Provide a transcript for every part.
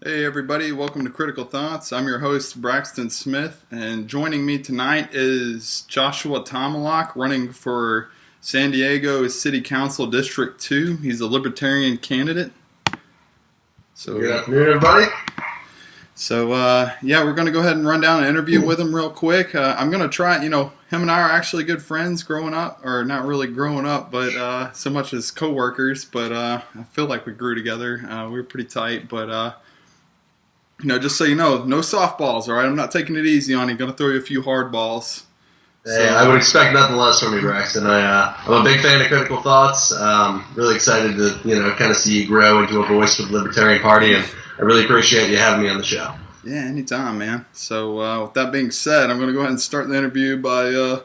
Hey everybody, welcome to Critical Thoughts. I'm your host Braxton Smith, and joining me tonight is Joshua Tomolak, running for San Diego City Council District 2. He's a Libertarian candidate. Good afternoon, everybody. We're going to go ahead and run down an interview with him real quick. I'm going to try, him and I are actually good friends growing up, or not really growing up, but so much as co-workers, but I feel like we grew together. We were pretty tight, but just so you know, no softballs, all right? I'm not taking it easy on you. Going to throw you a few hard balls. Hey, I would expect nothing less from you, Braxton. I'm a big fan of Critical Thoughts. Really excited to, kind of see you grow into a voice for the Libertarian Party, and I really appreciate you having me on the show. Yeah, anytime, man. So with that being said, I'm going to go ahead and start the interview by going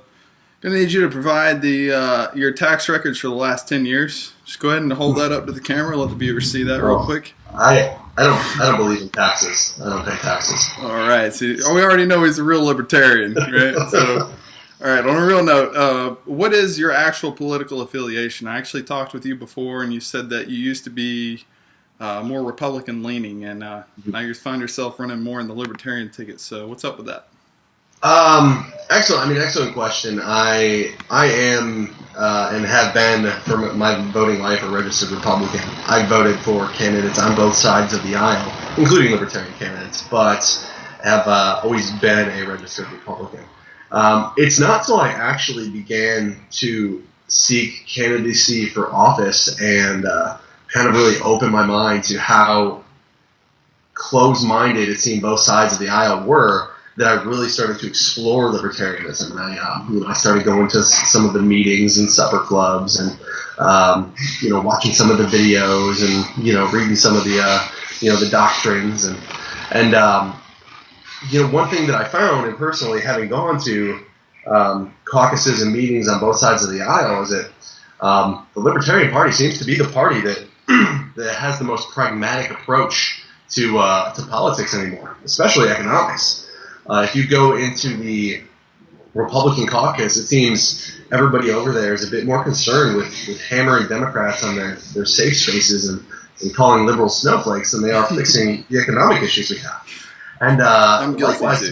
to need you to provide your tax records for the last 10 years. Just go ahead and hold that up to the camera. Let the viewers see that real quick. I don't believe in taxes. I don't pay taxes. All right. So we already know he's a real libertarian, right? So, all right. On a real note, what is your actual political affiliation? I actually talked with you before, and you said that you used to be more Republican leaning, and now you find yourself running more in the Libertarian ticket. So, what's up with that? Excellent question. I am and have been for my voting life a registered Republican. I voted for candidates on both sides of the aisle, including Libertarian candidates, but have always been a registered Republican. It's not until I actually began to seek candidacy for office and kind of really open my mind to how close-minded it seemed both sides of the aisle were, that I really started to explore libertarianism. And I started going to some of the meetings and supper clubs, and watching some of the videos, and reading some of the doctrines, and one thing that I found, and personally having gone to caucuses and meetings on both sides of the aisle, is that the Libertarian Party seems to be the party that that has the most pragmatic approach to politics anymore, especially economics. If you go into the Republican caucus, it seems everybody over there is a bit more concerned with hammering Democrats on their safe spaces and calling liberals snowflakes than they are fixing the economic issues we have. And likewise,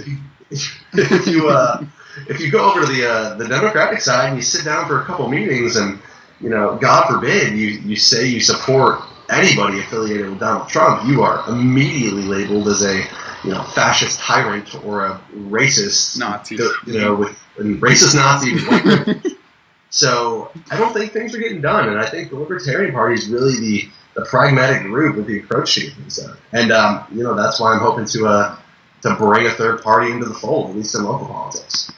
if you go over to the Democratic side and you sit down for a couple meetings, and God forbid you say you support anybody affiliated with Donald Trump, you are immediately labeled as a fascist tyrant or a racist Nazi, with racist Nazi. So I don't think things are getting done, and I think the Libertarian Party is really the pragmatic group with the approach to things. And that's why I'm hoping to bring a third party into the fold, at least in local politics.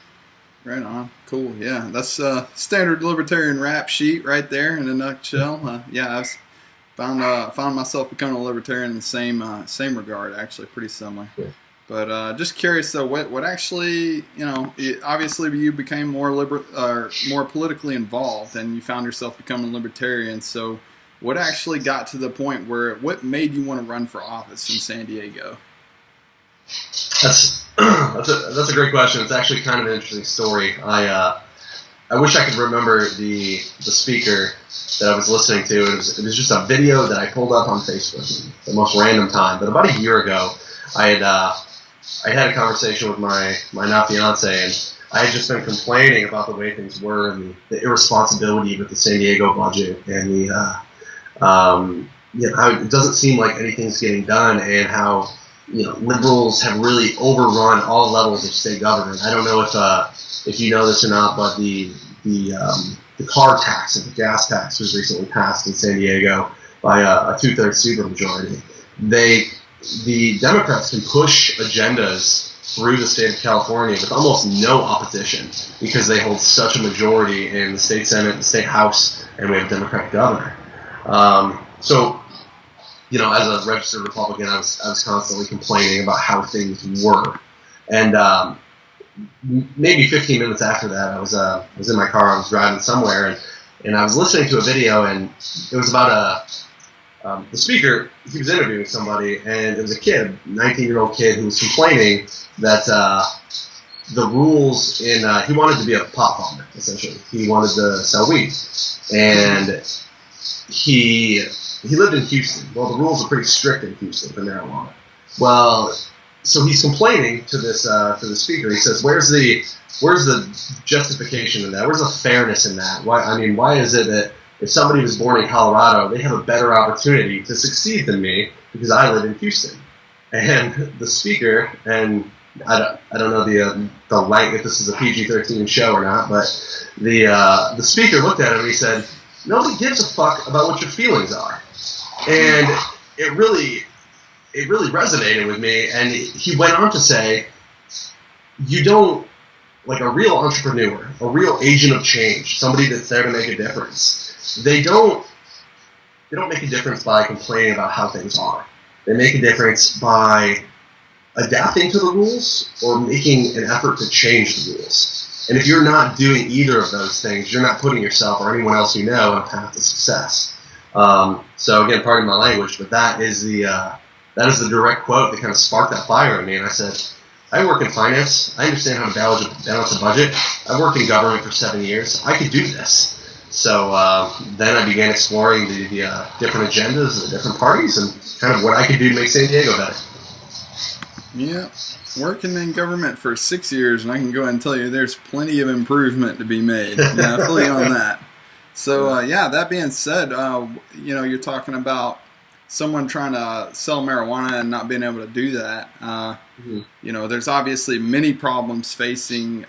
Right on. Cool. Yeah, that's standard Libertarian rap sheet right there in a nutshell. I've found myself becoming a Libertarian in the same regard, actually, pretty similar. Yeah. But just curious though, what actually, obviously you became more politically involved, and you found yourself becoming a Libertarian. So, what actually got to the point what made you want to run for office in San Diego? That's a great question. It's actually kind of an interesting story. I wish I could remember the speaker that I was listening to. It was just a video that I pulled up on Facebook at the most random time. But about a year ago, I had a conversation with my now fiance, and I had just been complaining about the way things were, and the irresponsibility with the San Diego budget, and how it doesn't seem like anything's getting done, and how liberals have really overrun all levels of state government. I don't know if you know this or not, but the car tax and the gas tax was recently passed in San Diego by a 2/3 supermajority. The Democrats can push agendas through the state of California with almost no opposition, because they hold such a majority in the state Senate, the state House, and we have a Democratic governor. As a registered Republican, I was constantly complaining about how things were, and maybe 15 minutes after that, I was in my car. I was driving somewhere, and I was listening to a video, and it was about the speaker. He was interviewing somebody, and it was a kid, 19-year-old kid, who was complaining that the rules he wanted to be a pot farmer, essentially. He wanted to sell weed, and he lived in Houston. Well, the rules are pretty strict in Houston for marijuana. Well, so he's complaining to the speaker. He says, "Where's the justification in that? Where's the fairness in that? Why is it that if somebody was born in Colorado, they have a better opportunity to succeed than me because I live in Houston?" And the speaker, and I don't know the length, if this is a PG-13 show or not, but the speaker looked at him and he said, "Nobody gives a fuck about what your feelings are." And it really resonated with me. And he went on to say, you don't, like a real entrepreneur, a real agent of change, somebody that's there to make a difference, they don't make a difference by complaining about how things are. They make a difference by adapting to the rules or making an effort to change the rules. And if you're not doing either of those things, you're not putting yourself or anyone else you know on a path to success. So again, pardon my language, but that is the direct quote that kind of sparked that fire in me. And I said, I work in finance. I understand how to balance a budget. I worked in government for 7 years. I could do this. So then I began exploring the different agendas of the different parties and kind of what I could do to make San Diego better. Yeah, working in government for 6 years, and I can go ahead and tell you there's plenty of improvement to be made. Yeah, fully on that. So that being said, you're talking about someone trying to sell marijuana and not being able to do that. There's obviously many problems facing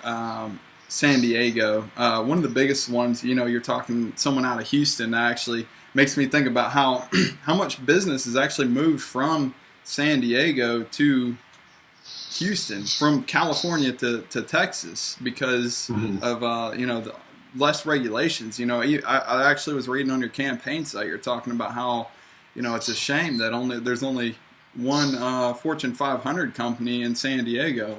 San Diego. One of the biggest ones, you're talking someone out of Houston, that actually makes me think about how much business has actually moved from San Diego to Houston, from California to Texas, because of the less regulations. I actually was reading on your campaign site, you're talking about how it's a shame that there's only one Fortune 500 company in San Diego.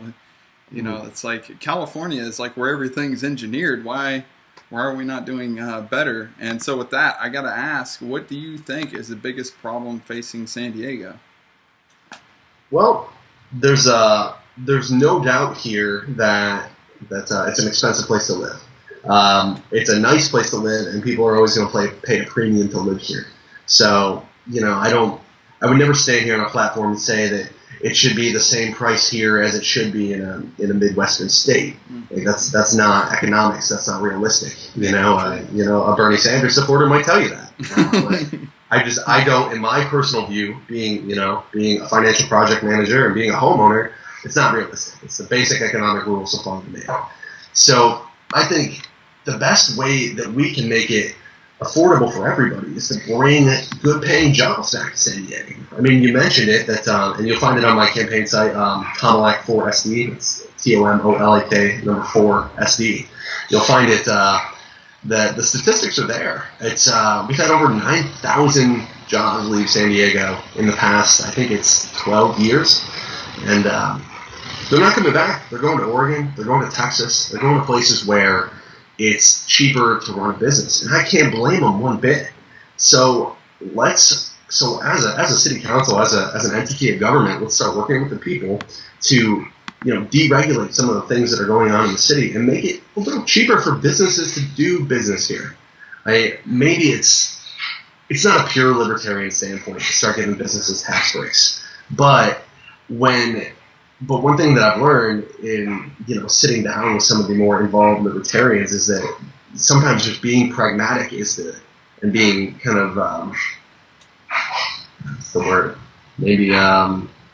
It's like California is like where everything's engineered. Why are we not doing better? And so with that, I got to ask, what do you think is the biggest problem facing San Diego? Well, there's no doubt here that it's an expensive place to live. It's a nice place to live, and people are always going to pay a premium to live here. So, I would never stand here on a platform and say that it should be the same price here as it should be in a Midwestern state. Like that's not economics. That's not realistic. A Bernie Sanders supporter might tell you that. I don't, in my personal view, being a financial project manager and being a homeowner, it's not realistic. It's the basic economic rules of supply and demand. So I think the best way that we can make it affordable for everybody is to bring good-paying jobs back to San Diego. I mean, you mentioned it, and you'll find it on my campaign site, Tomolak 4 SD. It's TOMOLAK 4 SD. You'll find it. The statistics are there. It's we've had over 9,000 jobs leave San Diego in the past, I think it's 12 years, and they're not coming back. They're going to Oregon. They're going to Texas. They're going to places where it's cheaper to run a business, and I can't blame them one bit. So as a city council, as an entity of government, let's start working with the people to deregulate some of the things that are going on in the city and make it a little cheaper for businesses to do business here. Maybe it's not a pure libertarian standpoint to start giving businesses tax breaks, but one thing that I've learned in sitting down with some of the more involved libertarians is that sometimes just being pragmatic and being kind of what's the word? Maybe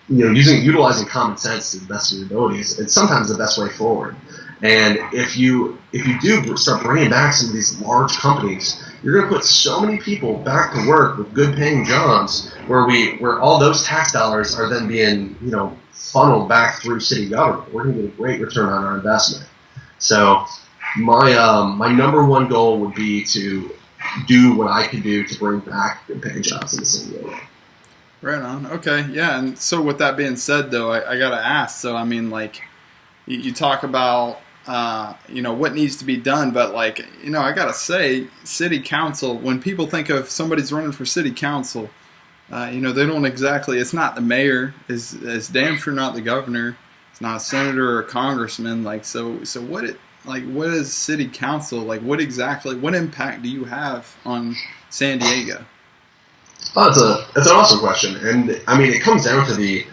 utilizing common sense to the best of your abilities. It's sometimes the best way forward. And if you do start bringing back some of these large companies, you're going to put so many people back to work with good paying jobs where all those tax dollars are then being funneled back through city government. We're going to get a great return on our investment. So my number one goal would be to do what I could do to bring back good paying jobs in the city. Right on. Okay. Yeah. And so with that being said, though, I got to ask, so I mean, like, you talk about what needs to be done, but I got to say, city council, when people think of somebody's running for city council, they don't exactly, it's not the mayor, is damn sure not the governor, it's not a senator or a congressman. So what is city council, what impact do you have on San Diego? Oh, that's an awesome question. And I mean, it comes down to the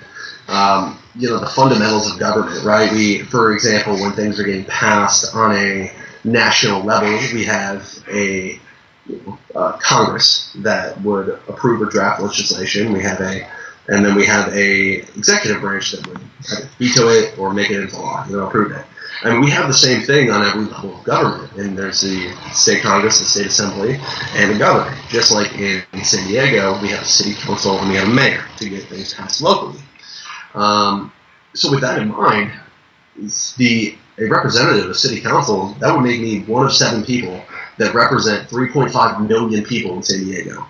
the fundamentals of government, right? For example, when things are getting passed on a national level, we have a Congress that would approve or draft legislation. And then we have a executive branch that would either veto it or make it into law, approve it. And we have the same thing on every level of government. And there's the state Congress, the state assembly, and the governor. Just like in San Diego, we have a city council and we have a mayor to get things passed locally. So with that in mind, a representative of city council, that would make me one of 7 people that represent 3.5 million people in San Diego.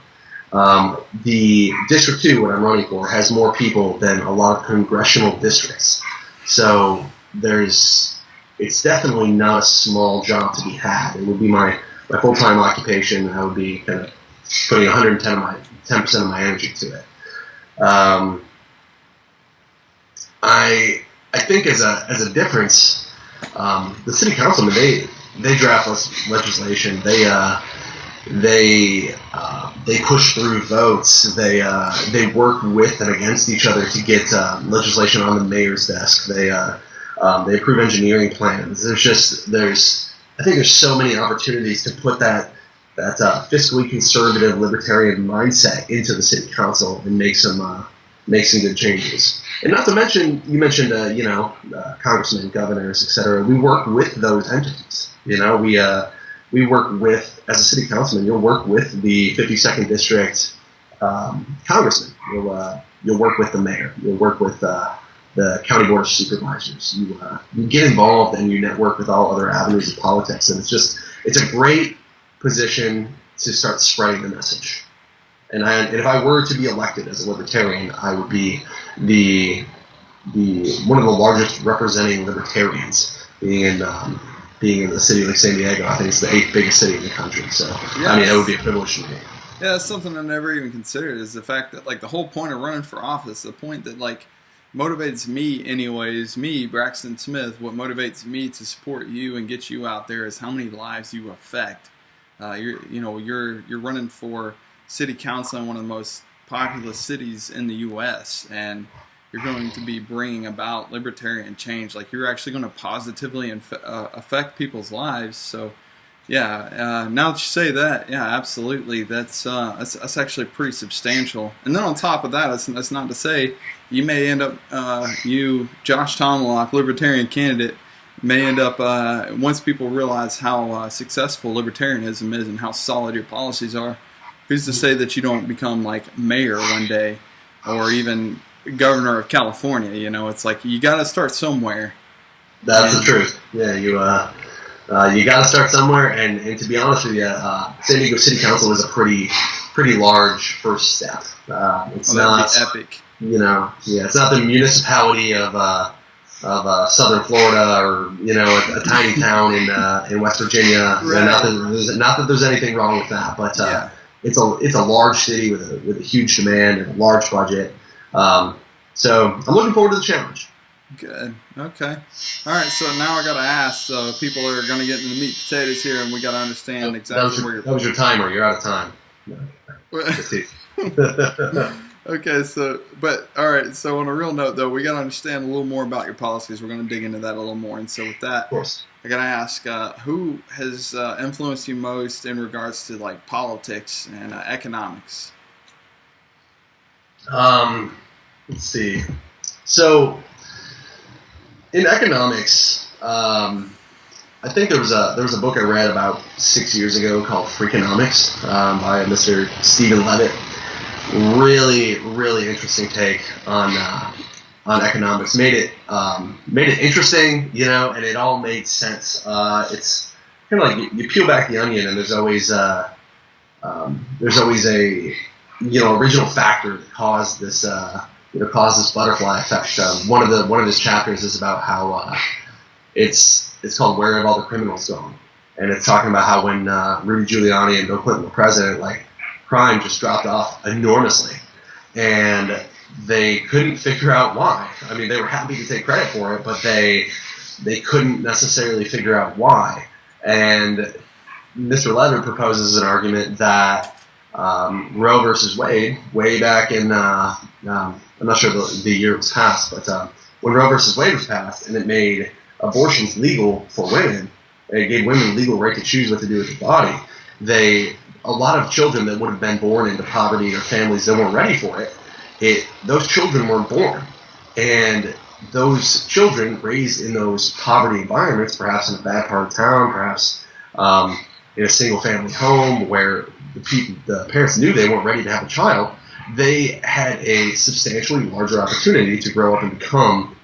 The District 2, what I'm running for, has more people than a lot of congressional districts. So it's definitely not a small job to be had. It would be my full-time occupation. I would be kind of putting 10% of my energy to it. I think as a difference, the city councilmen, they draft legislation. They push through votes. They work with and against each other to get legislation on the mayor's desk. They approve engineering plans. I think there's so many opportunities to put that fiscally conservative libertarian mindset into the city council and make some good changes. And not to mention, you mentioned congressmen, governors, etc. We work with those entities. We work with, as a city councilman, you'll work with the 52nd district congressman. You'll work with the mayor. You'll work with the county board of supervisors. You get involved and you network with all other avenues of politics, and it's a great position to start spreading the message. And if I were to be elected as a libertarian, I would be the one of the largest representing libertarians, being in the city like San Diego. I think it's the 8th biggest city in the country. So yes. It would be a privilege to me. Yeah, that's something I never even considered, is the fact that the whole point of running for office, the point that motivates me anyways, me, Braxton Smith, what motivates me to support you and get you out there is how many lives you affect. You're running for city council in one of the most populous cities in the U.S., and you're going to be bringing about libertarian change. You're actually going to positively affect people's lives. So, yeah, now that you say that, yeah, absolutely, that's actually pretty substantial. And then on top of that, that's not to say you may end up, Josh Tomolak, libertarian candidate, may end up, once people realize how successful libertarianism is and how solid your policies are, who's to say that you don't become mayor one day, or even governor of California? It's you got to start somewhere. That's the truth. Yeah, you got to start somewhere, and to be honest with you, San Diego City Council is a pretty large first step. It's not epic. It's not the municipality of Southern Florida, or a tiny town in West Virginia. Right. Not that there's anything wrong with that, but yeah. It's a large city with a huge demand and a large budget. So I'm looking forward to the challenge. Good. Okay. All right. So now I got to ask. So people are going to get into the meat and potatoes here, and we got to understand exactly where you're. That was your timer. You're out of time. Okay. So, but all right. So on a real note, though, we got to understand a little more about your policies. We're going to dig into that a little more. And so with that, of course, I got to ask, who has influenced you most in regards to politics and economics? Let's see. So, in economics, I think there was a book I read about 6 years ago called Freakonomics by Mr. Stephen Levitt. Really, really interesting take on economics. Made it interesting, and it all made sense. It's kind of you peel back the onion, and there's always a original factor that caused this butterfly effect. One of his chapters is about how it's called "Where Have All the Criminals Gone," and it's talking about how when Rudy Giuliani and Bill Clinton were president, crime just dropped off enormously, and they couldn't figure out why. I mean, they were happy to take credit for it, but they couldn't necessarily figure out why. And Mr. Levitt proposes an argument that Roe versus Wade, way back in, I'm not sure the year it was passed, but when Roe versus Wade was passed and it made abortions legal for women, it gave women the legal right to choose what to do with their body, a lot of children that would have been born into poverty or families that weren't ready for it, those children weren't born. And those children raised in those poverty environments, perhaps in a bad part of town, perhaps in a single-family home where the parents knew they weren't ready to have a child, they had a substantially larger opportunity to grow up and become,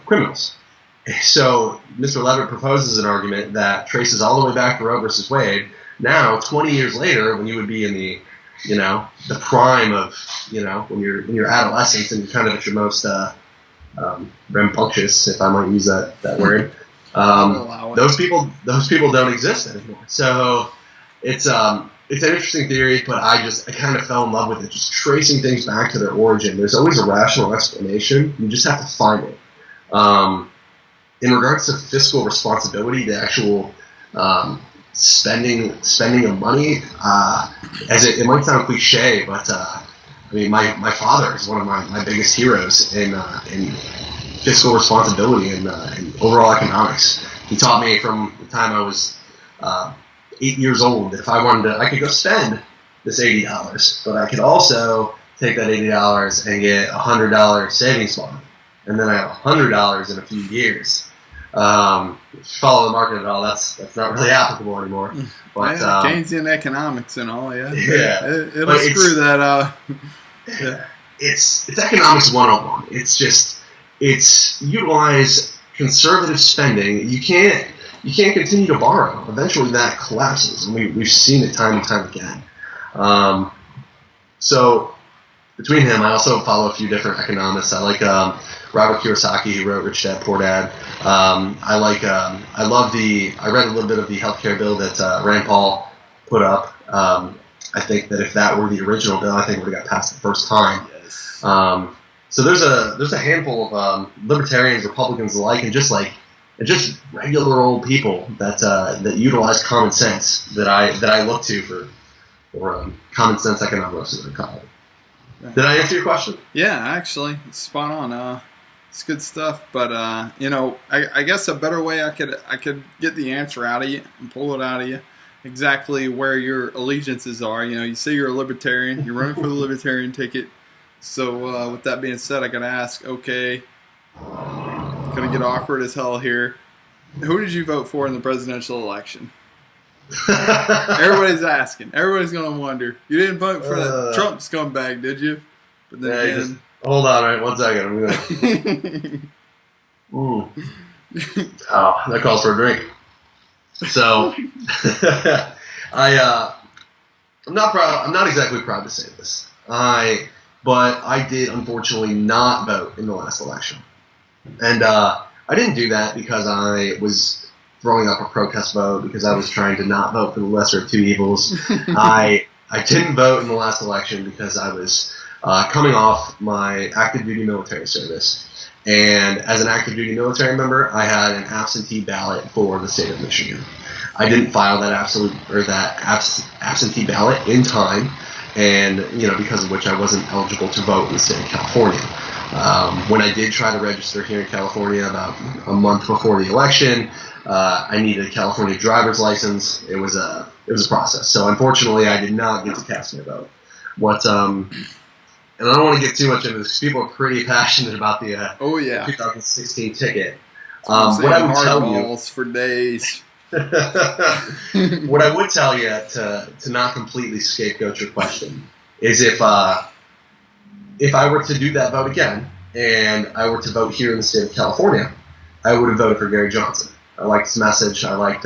criminals. So Mr. Levitt proposes an argument that traces all the way back to Roe versus Wade. Now, 20 years later, when you would be in the prime of, when you're in your adolescence and you're kind of at your most rambunctious, if I might use that word, those people don't exist anymore. So it's an interesting theory, but I kind of fell in love with it, just tracing things back to their origin. There's always a rational explanation. You just have to find it. In regards to fiscal responsibility, the actual spending of money, as it might sound cliche, but my father is one of my biggest heroes in fiscal responsibility and overall economics. He taught me from the time I was 8 years old that if I wanted to, I could go spend this $80, but I could also take that $80 and get $100 savings bond, and then I have $100 in a few years. If you follow the market at all, that's not really applicable anymore. But Keynesian economics and all, it'll screw that up. It's economics 101. It's utilize conservative spending. You can't continue to borrow. Eventually that collapses, and we've seen it time and time again. So between him, I also follow a few different economists. I like Robert Kiyosaki, who wrote Rich Dad Poor Dad. I read a little bit of the healthcare bill that Rand Paul put up. I think that if that were the original bill, I think it would have got passed the first time. Yes. So there's a handful of libertarians, Republicans alike, and just regular old people that utilize common sense that I look to for common sense economics, as I call it. Did I answer your question? Yeah, actually, spot on. It's good stuff, but I guess a better way I could get the answer out of you and pull it out of you, exactly where your allegiances are. You say you're a libertarian, you're running for the libertarian ticket. So with that being said, I gotta ask. Okay, gonna get awkward as hell here. Who did you vote for in the presidential election? Everybody's asking. Everybody's gonna wonder. You didn't vote for that Trump scumbag, did you? But then again, hold on, right? 1 second. Oh, that calls for a drink. So, I'm not proud. I'm not exactly proud to say this. But I did unfortunately not vote in the last election, and I didn't do that because I was throwing up a protest vote, because I was trying to not vote for the lesser of two evils. I didn't vote in the last election because I was coming off my active duty military service, and as an active duty military member, I had an absentee ballot for the state of Michigan. I didn't file that absentee ballot in time, and because of which I wasn't eligible to vote in the state of California. When I did try to register here in California about a month before the election, I needed a California driver's license. It was a process. So unfortunately, I did not get to cast my vote. And I don't want to get too much into this because people are pretty passionate about the 2016 ticket. What I would tell you for days. What I would tell you to not completely scapegoat your question is if I were to do that vote again and I were to vote here in the state of California, I would have voted for Gary Johnson. I liked his message. I liked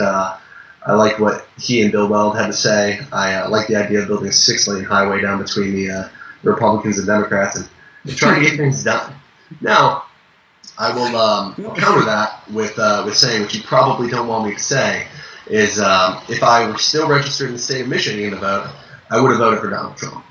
what he and Bill Weld had to say. I liked the idea of building a 6-lane highway down between the Republicans and Democrats and trying to get things done. Now, I will counter that with saying what you probably don't want me to say is if I were still registered in the state of Michigan to vote, I would have voted for Donald Trump.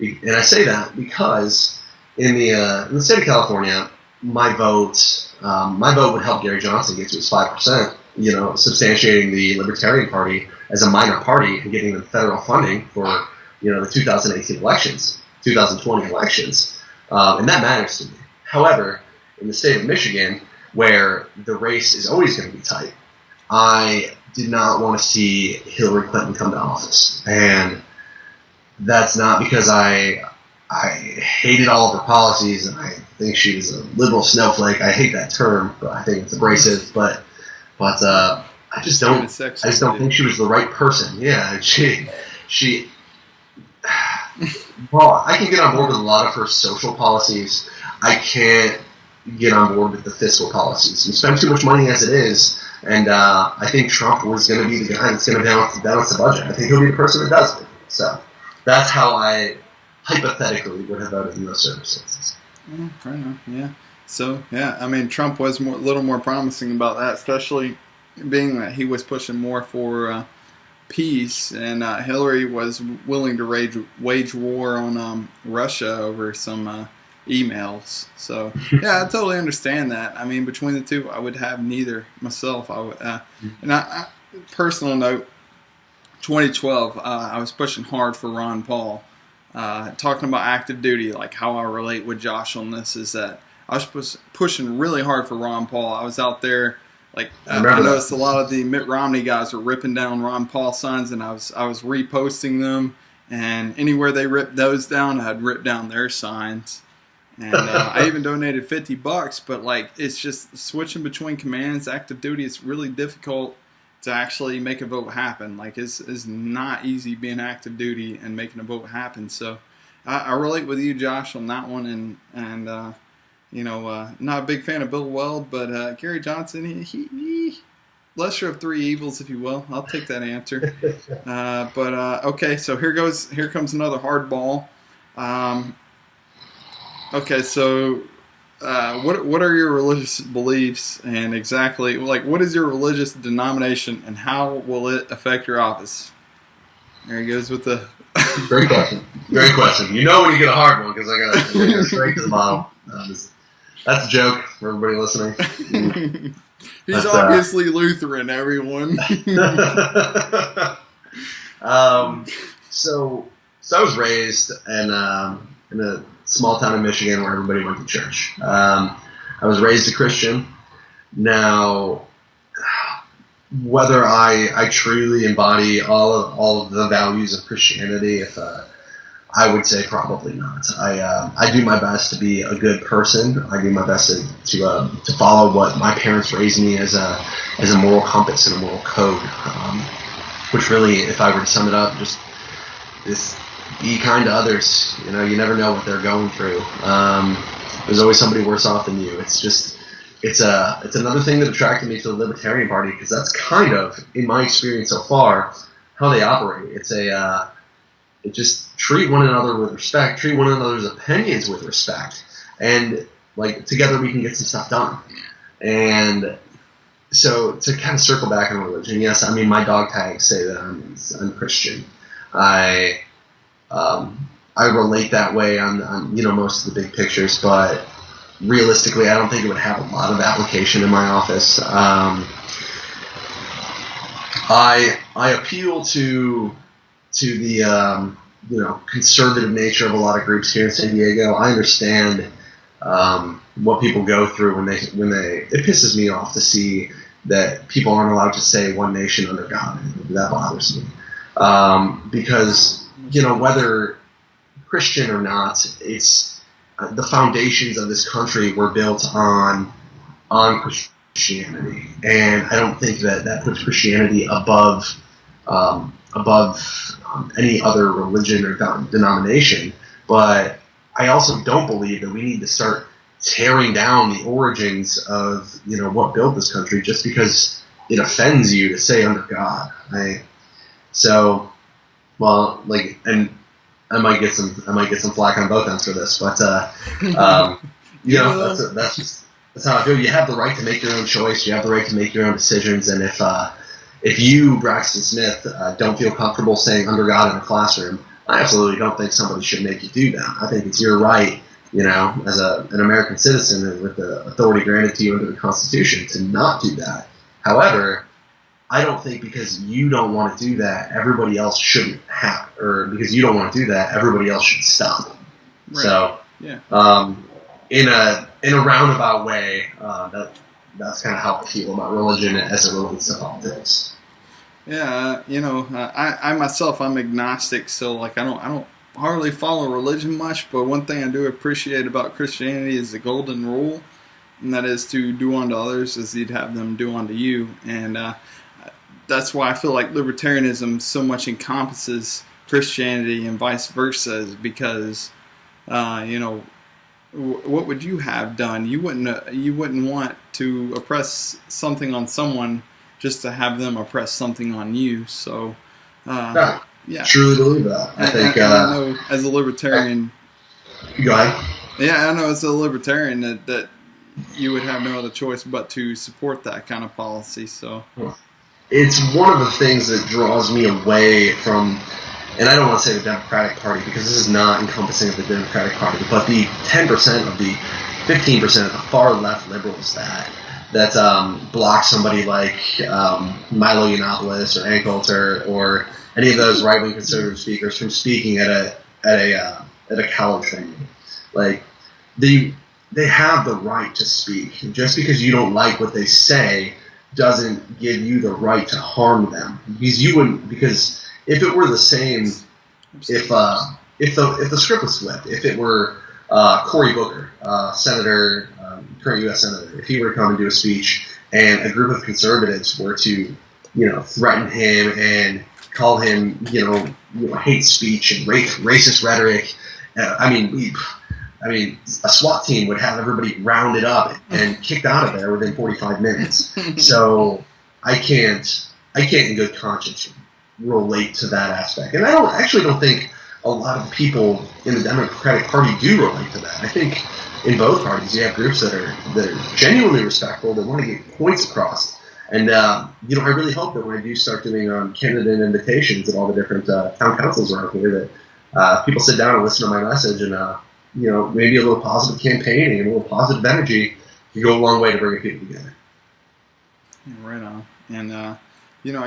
And I say that because in the state of California, my vote would help Gary Johnson get to his 5%, substantiating the Libertarian Party as a minor party and getting them federal funding for the 2018 elections, 2020 elections, and that matters to me. However, in the state of Michigan, where the race is always going to be tight, I did not want to see Hillary Clinton come to office. And that's not because I hated all of her policies and I think she was a liberal snowflake. I hate that term, but I think it's abrasive. But I just don't think she was the right person. Yeah, she. Well, I can get on board with a lot of her social policies. I can't get on board with the fiscal policies. We spend too much money as it is, and I think Trump was going to be the guy that's going to balance the budget. I think he'll be the person that does it. So that's how I hypothetically would have voted in those circumstances. Fair enough, yeah. So, yeah, I mean, Trump was a little more promising about that, especially being that he was pushing more for peace, and Hillary was willing to wage war on Russia over some emails. So, yeah, I totally understand that. I mean, between the two, I would have neither myself. I would, personal note, 2012, I was pushing hard for Ron Paul. Talking about active duty, like how I relate with Josh on this is that I was pushing really hard for Ron Paul. I was out there, like I noticed a lot of the Mitt Romney guys were ripping down Ron Paul signs, and I was reposting them. And anywhere they ripped those down, I'd rip down their signs. And I even donated $50. But like, it's just switching between commands, active duty. It's really difficult to actually make a vote happen. Like, it's not easy being active duty and making a vote happen. So I relate with you, Josh, on that one. And not a big fan of Bill Weld, but Gary Johnson, he lesser of three evils, if you will. I'll take that answer. Okay, so here comes another hard ball. Okay, so what are your religious beliefs, and exactly, like, what is your religious denomination, and how will it affect your office? There he goes with the... Great question. Great question. You know when you get a hard one, because I got to go straight to the bottom. That's a joke for everybody listening. He's obviously Lutheran, everyone. So I was raised in a small town in Michigan where everybody went to church. I was raised a Christian. Now, whether I truly embody all of the values of Christianity, I would say probably not. I do my best to be a good person. I do my best to follow what my parents raised me as a moral compass and a moral code, which really, if I were to sum it up, just is be kind to others. You never know what they're going through. There's always somebody worse off than you. It's another thing that attracted me to the Libertarian Party, because that's kind of, in my experience so far, how they operate. It just treat one another with respect, treat one another's opinions with respect, and like together we can get some stuff done. And so to kind of circle back on religion, yes, I mean my dog tags say that I'm Christian. I relate that way on most of the big pictures, but realistically, I don't think it would have a lot of application in my office. I appeal to the conservative nature of a lot of groups here in San Diego. I understand what people go through when they. It pisses me off to see that people aren't allowed to say one nation under God. That bothers me, because whether Christian or not, it's the foundations of this country were built on Christianity, and I don't think that puts Christianity above any other religion or denomination. But I also don't believe that we need to start tearing down the origins of what built this country just because it offends you to say under God. And I might get some flack on both ends for this, but that's how I feel. You have the right to make your own choice. You have the right to make your own decisions. And if you, Braxton Smith, don't feel comfortable saying under God in a classroom, I absolutely don't think somebody should make you do that. I think it's your right, as an American citizen and with the authority granted to you under the Constitution, to not do that. However, I don't think because you don't want to do that, everybody else shouldn't have, or because you don't want to do that, everybody else should stop. Right. So, yeah. In a roundabout way, that's kind of how I feel about religion as it relates to politics. Yeah, I myself, I'm agnostic, so like I don't hardly follow religion much. But one thing I do appreciate about Christianity is the golden rule, and that is to do unto others as you'd have them do unto you. And that's why I feel like libertarianism so much encompasses Christianity and vice versa, is because what would you have done? You wouldn't want to oppress something on someone just to have them oppress something on you. So, yeah. Truly believe that. I think I know as a libertarian. Go ahead. Yeah, I know as a libertarian that you would have no other choice but to support that kind of policy. So, it's one of the things that draws me away from. And I don't want to say the Democratic Party because this is not encompassing of the Democratic Party, but the 10% of the 15% of the far left liberals that block somebody like Milo Yiannopoulos or Ann Coulter or any of those right-wing conservative speakers from speaking at a college thing. Like they have the right to speak. Just because you don't like what they say doesn't give you the right to harm them. Because if it were the same, if the script was flipped, if it were Cory Booker, senator, current U.S. senator, if he were to come and do a speech, and a group of conservatives were to, threaten him and call him, hate speech and racist rhetoric, a SWAT team would have everybody rounded up and kicked out of there within 45 minutes. So I can't in good conscience relate to that aspect. And I don't think a lot of people in the Democratic Party do relate to that. I think in both parties you have groups that are genuinely respectful, that want to get points across. And I really hope that when I do start doing candidate invitations at all the different town councils around here, that people sit down and listen to my message, and maybe a little positive campaigning and a little positive energy can go a long way to bringing people together. Right on. And I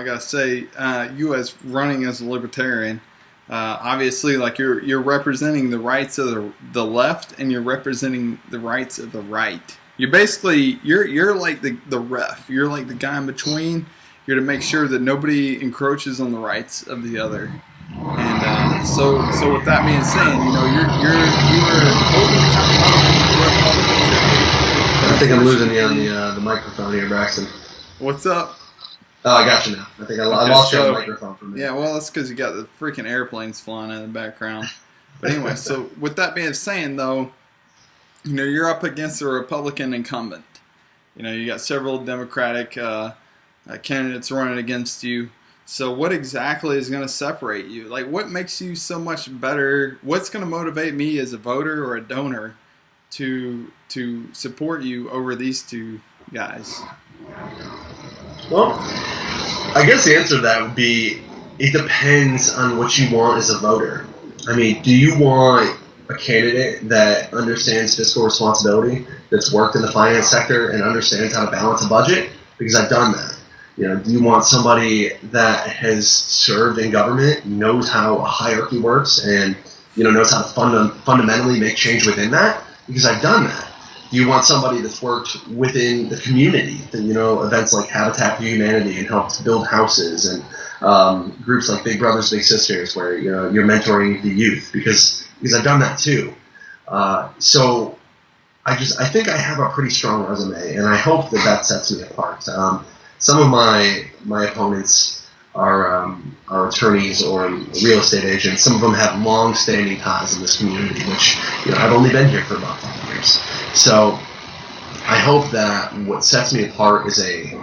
gotta say, you as running as a libertarian, obviously, like you're representing the rights of the left, and you're representing the rights of the right. You're basically you're like the ref. You're like the guy in between. You're to make sure that nobody encroaches on the rights of the other. And so with that being said, you're holding I think I'm losing you on the microphone here, Braxton. What's up? Oh, I got you now. I think I lost your microphone for me. Yeah, well, that's because you got the freaking airplanes flying in the background. But anyway, so with that being said, though, you're up against a Republican incumbent. You got several Democratic candidates running against you. So what exactly is going to separate you? Like, what makes you so much better? What's going to motivate me as a voter or a donor to support you over these two guys? Well, I guess the answer to that would be it depends on what you want as a voter. I mean, do you want a candidate that understands fiscal responsibility, that's worked in the finance sector and understands how to balance a budget? Because I've done that. Do you want somebody that has served in government, knows how a hierarchy works, and knows how to fundamentally make change within that? Because I've done that. Do you want somebody that's worked within the community, events like Habitat for Humanity and helped build houses, and groups like Big Brothers Big Sisters where you're mentoring the youth? Because I've done that too. So I think I have a pretty strong resume, and I hope that sets me apart. Some of my opponents are attorneys or real estate agents. Some of them have long-standing ties in this community, which I've only been here for about 5 years. So I hope that what sets me apart is a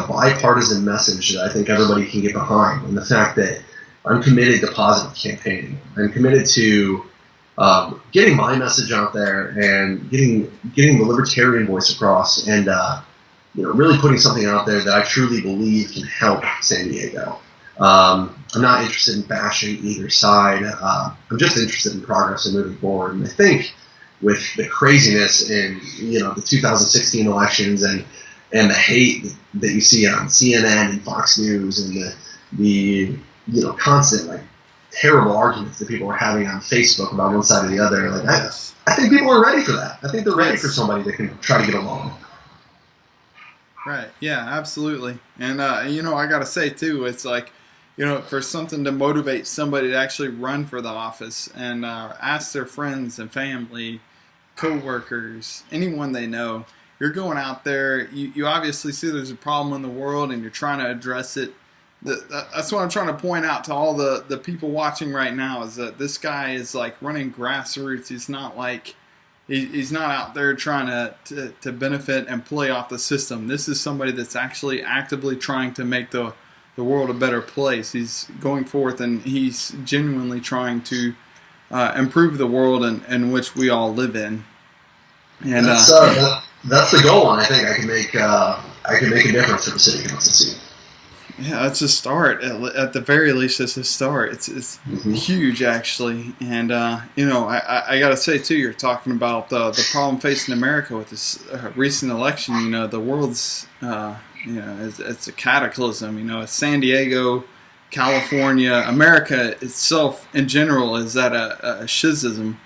bipartisan message that I think everybody can get behind, and the fact that I'm committed to positive campaigning. I'm committed to getting my message out there and getting the libertarian voice across, and really putting something out there that I truly believe can help San Diego. I'm not interested in bashing either side. I'm just interested in progress and moving forward. And I think with the craziness in the 2016 elections and and the hate that you see on CNN and Fox News, and the constant like terrible arguments that people are having on Facebook about one side or the other. Like I think people are ready for that. I think they're ready for somebody that can try to get along. Right. Yeah, absolutely. And, I got to say, too, it's like, for something to motivate somebody to actually run for the office and ask their friends and family, co-workers, anyone they know, you're going out there, you obviously see there's a problem in the world and you're trying to address it. That's what I'm trying to point out to all the people watching right now, is that this guy is like running grassroots. He's not like... He's not out there trying to benefit and play off the system. This is somebody that's actually actively trying to make the world a better place. He's going forth and he's genuinely trying to improve the world in which we all live in. And that's the goal, and I think I can make a difference in the city council seat. Yeah, it's a start. At the very least, it's a start. It's huge, actually. And, I got to say, too, you're talking about the problem facing America with this recent election. The world's, it's a cataclysm. It's San Diego, California, America itself in general is at a schism.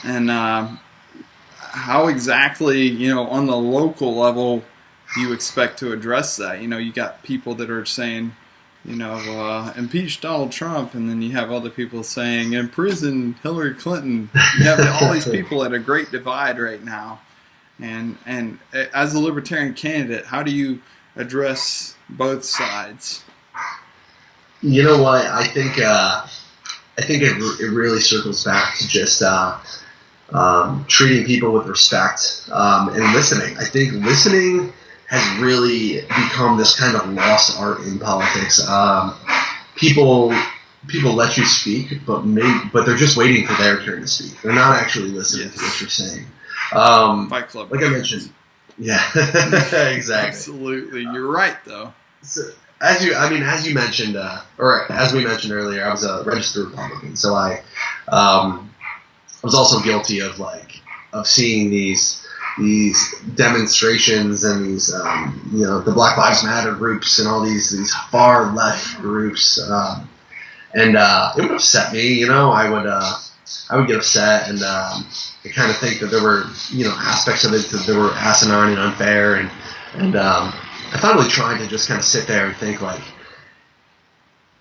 And how exactly, on the local level, do you expect to address that? You got people that are saying, impeach Donald Trump, and then you have other people saying, imprison Hillary Clinton. You have all these people at a great divide right now. And as a libertarian candidate, how do you address both sides? You know what? I think it really circles back to just treating people with respect and listening. I think listening has really become this kind of lost art in politics. People let you speak, but they're just waiting for their turn to speak. They're not actually listening to what you're saying. Fight Club. Like I mentioned. Yeah, exactly. Absolutely. You're right, though. So, as you mentioned, or as we mentioned earlier, I was a registered Republican, so I was also guilty of seeing these demonstrations and these the Black Lives Matter groups and all these far left groups, and it would upset me. I would get upset, and I kind of think that there were aspects of it that were asinine and unfair, and I finally tried to just kind of sit there and think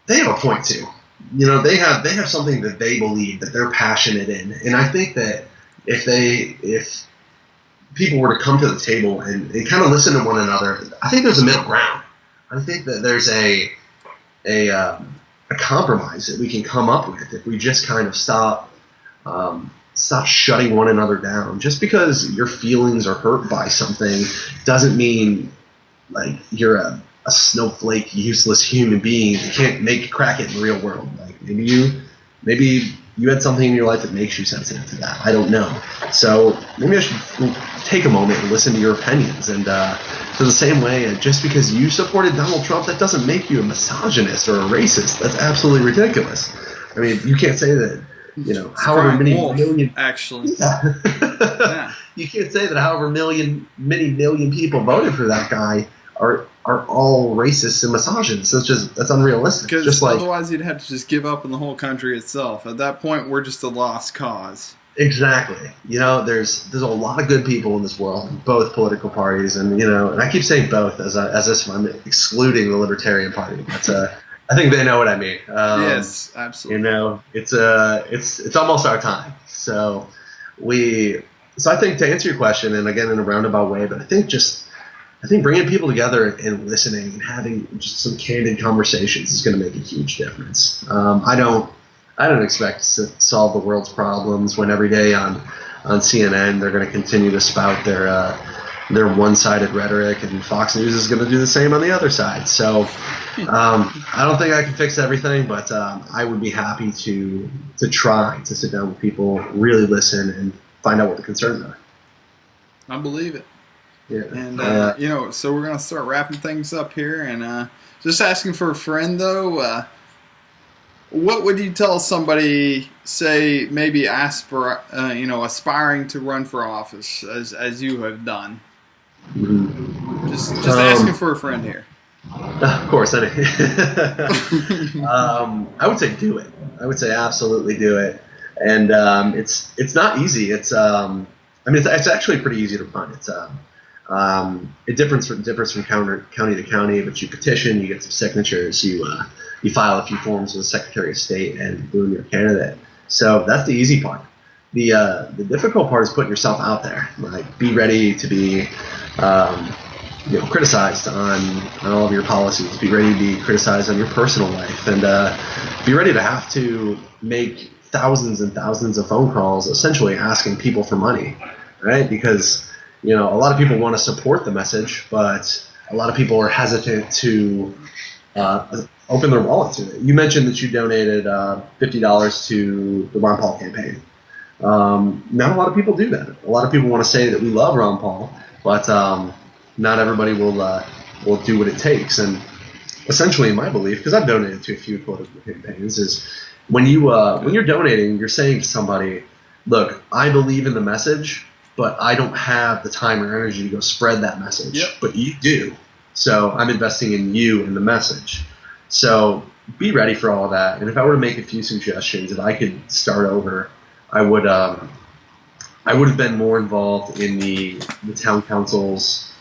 they have a point too. They have something that they believe, that they're passionate in, and I think that if people were to come to the table and kind of listen to one another, I think there's a middle ground. I think that there's a compromise that we can come up with if we just kind of stop shutting one another down. Just because your feelings are hurt by something doesn't mean you're a snowflake, useless human being that can't crack it in the real world. Maybe you had something in your life that makes you sensitive to that. I don't know. So maybe I should take a moment and listen to your opinions. And so the same way, just because you supported Donald Trump, that doesn't make you a misogynist or a racist. That's absolutely ridiculous. I mean, you can't say that, however many million... Actually. Yeah. Yeah. You can't say that however many million people voted for that guy are all racist and misogynists. That's unrealistic. Because otherwise you'd have to just give up on the whole country itself. At that point, we're just a lost cause. Exactly. There's a lot of good people in this world, both political parties, and and I keep saying both as if I'm excluding the Libertarian Party. But I think they know what I mean. Yes, absolutely. It's almost our time. So I think, to answer your question, and again in a roundabout way, but I think bringing people together and listening and having just some candid conversations is going to make a huge difference. I don't expect to solve the world's problems when every day on CNN they're going to continue to spout their one-sided rhetoric, and Fox News is going to do the same on the other side. So I don't think I can fix everything, but I would be happy to try to sit down with people, really listen, and find out what the concerns are. I believe it. Yeah. And, so we're going to start wrapping things up here. And just asking for a friend, though, what would you tell somebody, say, maybe aspiring to run for office, as you have done? Mm-hmm. Just asking for a friend here. Of course, I would say do it. I would say absolutely do it, and it's not easy. It's it's actually pretty easy to run. It differs from county to county, but you petition, you get some signatures, you file a few forms with the Secretary of State, and boom, you're a candidate. So that's the easy part. The difficult part is putting yourself out there. Like, be ready to be criticized on all of your policies. Be ready to be criticized on your personal life, and be ready to have to make thousands and thousands of phone calls, essentially asking people for money, right? Because a lot of people want to support the message, but a lot of people are hesitant to open their wallet to it. You mentioned that you donated $50 to the Ron Paul campaign. Not a lot of people do that. A lot of people want to say that we love Ron Paul, but not everybody will do what it takes. And essentially, in my belief, because I've donated to a few political campaigns, is when you're donating, you're saying to somebody, "Look, I believe in the message, but I don't have the time or energy to go spread that message. Yep. But you do, so I'm investing in you and the message." So be ready for all of that. And if I were to make a few suggestions, if I could start over, I would have been more involved in the town councils,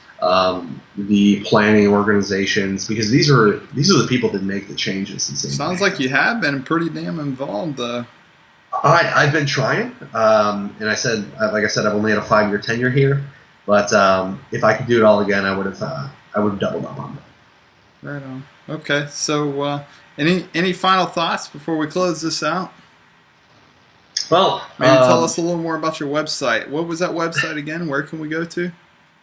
the planning organizations, because these are the people that make the changes. Sounds like you have been pretty damn involved. I've been trying, and like I said, I've only had a 5-year tenure here. But if I could do it all again, I would have doubled up on it. Right on. Okay, so any final thoughts before we close this out? Well, maybe tell us a little more about your website. What was that website again? Where can we go to?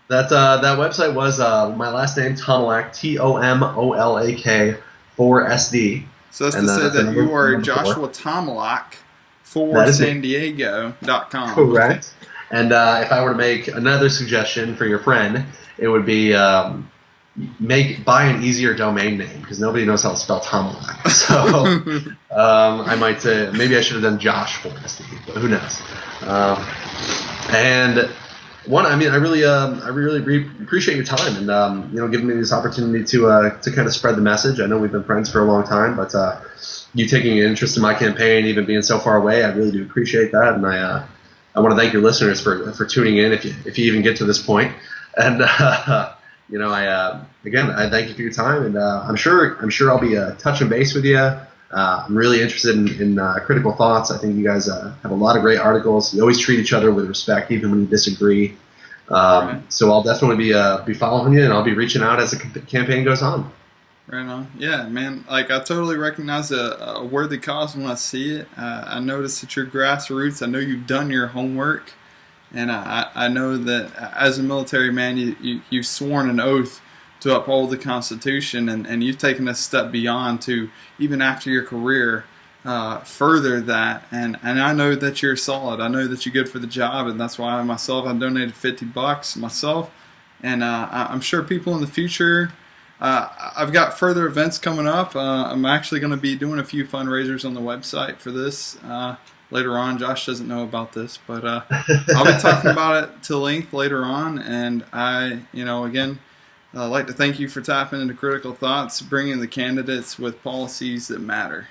That website was my last name, Tomolak, Tomolak 4SD. So that's to say that you are Joshua Tomolak for San Diego.com. Correct. And if I were to make another suggestion for your friend, it would be buy an easier domain name, because nobody knows how to spell Tomolak. So I might say maybe I should have done Josh for SD, but who knows? I really appreciate your time and giving me this opportunity to kind of spread the message. I know we've been friends for a long time, but you taking an interest in my campaign, even being so far away, I really do appreciate that. And I want to thank your listeners for tuning in, if you even get to this point. And I thank you for your time, and I'm sure I'll be touching base with you. I'm really interested in critical thoughts. I think you guys have a lot of great articles. You always treat each other with respect, even when you disagree. So I'll definitely be following you, and I'll be reaching out as the campaign goes on. Right on. Yeah, man. Like, I totally recognize a worthy cause when I see it. I notice that you're grassroots. I know you've done your homework. And I know that as a military man, you've sworn an oath to uphold the Constitution, and you've taken a step beyond to, even after your career, further that. And I know that you're solid. I know that you're good for the job, and that's why I donated $50 myself. And I'm sure people in the future, I've got further events coming up. I'm actually going to be doing a few fundraisers on the website for this. Later on. Josh doesn't know about this, but I'll be talking about it to length later on. And I'd like to thank you for tapping into Critical Thoughts, bringing the candidates with policies that matter.